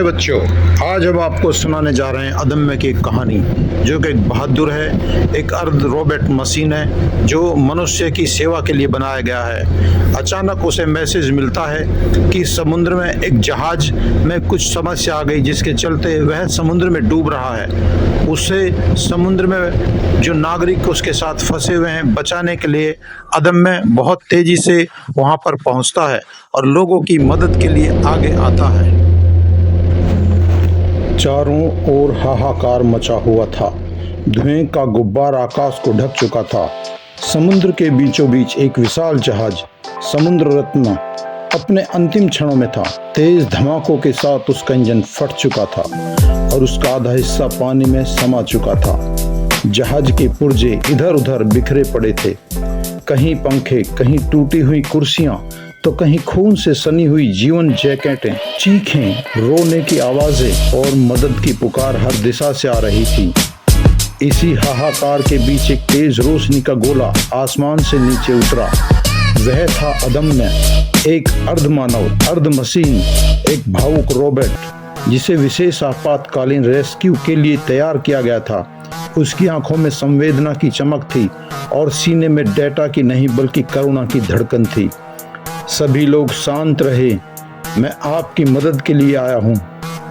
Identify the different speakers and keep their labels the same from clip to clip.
Speaker 1: हाय बच्चों, आज हम आपको सुनाने जा रहे हैं अदम्य की एक कहानी, जो कि एक बहादुर है, एक अर्ध रोबोट मशीन है जो मनुष्य की सेवा के लिए बनाया गया है। अचानक उसे मैसेज मिलता है कि समुद्र में एक जहाज में कुछ समस्या आ गई, जिसके चलते वह समुद्र में डूब रहा है। उसे समुद्र में जो नागरिक उसके साथ फंसे हुए हैं बचाने के लिए अदम्य बहुत तेजी से वहां पर पहुंचता है और लोगों की मदद के लिए आगे आता है।
Speaker 2: चारों ओर हाहाकार मचा हुआ था। धुएं का गुब्बार आकाश को ढक चुका था। समुद्र के बीचों बीच एक विशाल जहाज समुद्र रत्न अपने अंतिम क्षणों में था। तेज धमाकों के साथ उसका इंजन फट चुका था और उसका आधा हिस्सा पानी में समा चुका था। जहाज के पुर्जे इधर उधर बिखरे पड़े थे। कहीं पंखे, कहीं टूटी हुई कुर्सियां, तो कहीं खून से सनी हुई जीवन जैकेटें। चीखें, रोने की आवाजें और मदद की पुकार हर दिशा से आ रही थी। इसी हाहाकार के बीच एक तेज रोशनी का गोला आसमान से नीचे उतरा। वह था अदम्य, एक अर्धमानव, अर्ध मशीन, एक भावुक रोबोट जिसे विशेष आपातकालीन रेस्क्यू के लिए तैयार किया गया था। उसकी आंखों में संवेदना की चमक थी और सीने में डेटा की नहीं बल्कि करुणा की धड़कन थी। सभी लोग शांत रहे, मैं आपकी मदद के लिए आया हूँ।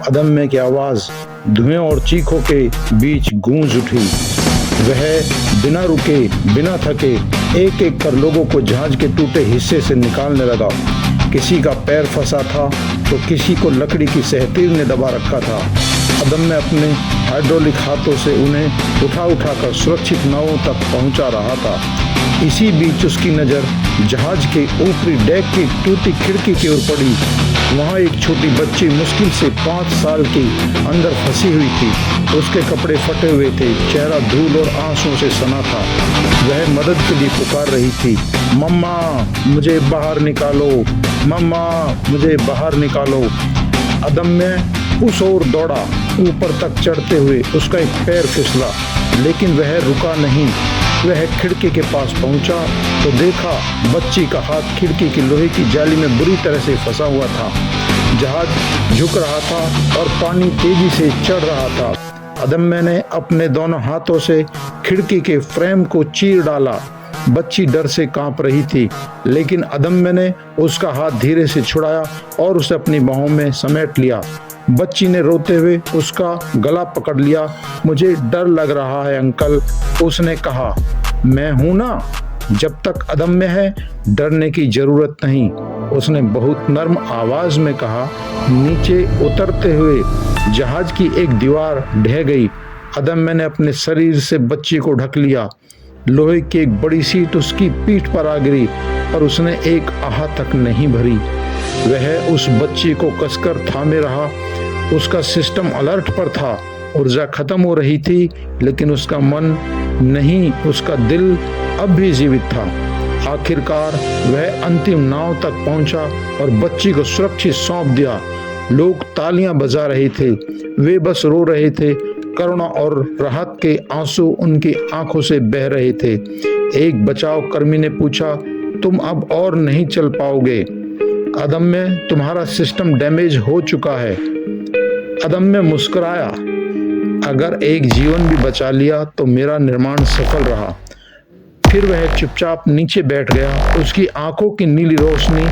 Speaker 2: अदम्य की आवाज धुएं और चीखों के बीच गूंज उठी। वह बिना रुके, बिना थके एक एक कर लोगों को जहाज के टूटे हिस्से से निकालने लगा। किसी का पैर फंसा था तो किसी को लकड़ी की सहतीर ने दबा रखा था। अदम्य अपने हाइड्रोलिक हाथों से उन्हें उठा कर सुरक्षित नावों तक पहुंचा रहा था। इसी बीच उसकी नज़र जहाज के ऊपरी डेक की टूटी खिड़की की ओर पड़ी। वहाँ एक छोटी बच्ची मुश्किल से 5 साल की अंदर फंसी हुई थी। उसके कपड़े फटे हुए थे, चेहरा धूल और आंसुओं से सना था। वह मदद के लिए पुकार रही थी, मम्मा मुझे बाहर निकालो, मम्मा मुझे बाहर निकालो। अदम्य उस ओर दौड़ा। ऊपर तक चढ़ते हुए उसका एक पैर फिसला, लेकिन वह रुका नहीं। वह खिड़की के पास पहुंचा तो देखा बच्ची का हाथ खिड़की की लोहे की जाली में बुरी तरह से फंसा हुआ था। जहाज झुक रहा था और पानी तेजी से चढ़ रहा था। अदम्य ने अपने दोनों हाथों से खिड़की के फ्रेम को चीर डाला। बच्ची डर से कांप रही थी, लेकिन अदम्य ने उसका हाथ धीरे से छुड़ाया और उसे अपनी बाहों में समेट लिया। बच्ची ने रोते हुए उसका गला पकड़ लिया। मुझे डर लग रहा है अंकल, उसने कहा। मैं हूं ना। जब तक अदम्य है डरने की जरूरत नहीं, उसने बहुत नर्म आवाज में कहा। नीचे उतरते हुए जहाज की एक दीवार ढह गई। अदम्य ने अपने शरीर से बच्ची को ढक लिया। लोहे की एक बड़ी सीट उसकी पीठ पर आ गिरी, पर उसने एक आह तक नहीं भरी। वह उस बच्ची को कसकर थामे रहा। उसका सिस्टम अलर्ट पर था। ऊर्जा खत्म हो रही थी, लेकिन उसका मन नहीं, उसका दिल अब भी जीवित था। आखिरकार वह अंतिम नाव तक पहुंचा और बच्ची को सुरक्षित सौंप दिया। लोग तालियां बजा रहे थे, वे बस रो रहे थे। करुणा और राहत के आंसू उनकी आंखों से बह रहे थे। एक बचाव कर्मी ने पूछा, तुम अब और नहीं चल पाओगे? अदम्य, तुम्हारा सिस्टम डैमेज हो चुका है। अदम्य मुस्कुराया, अगर एक जीवन भी बचा लिया तो मेरा निर्माण सफल रहा। फिर वह चुपचाप नीचे बैठ गया। उसकी आंखों की नीली रोशनी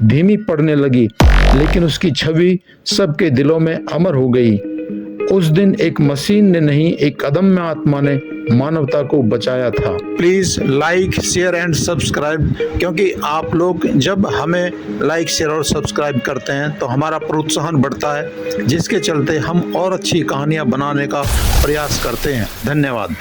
Speaker 2: धीमी पड़ने लगी, लेकिन उसकी छवि सबके दिलों में अमर हो गई। उस दिन एक मशीन ने नहीं, एक अदम्य आत्मा ने मानवता को बचाया था।
Speaker 1: Please like, share and subscribe, क्योंकि आप लोग जब हमें लाइक, शेयर और सब्सक्राइब करते हैं तो हमारा प्रोत्साहन बढ़ता है, जिसके चलते हम और अच्छी कहानियाँ बनाने का प्रयास करते हैं। धन्यवाद।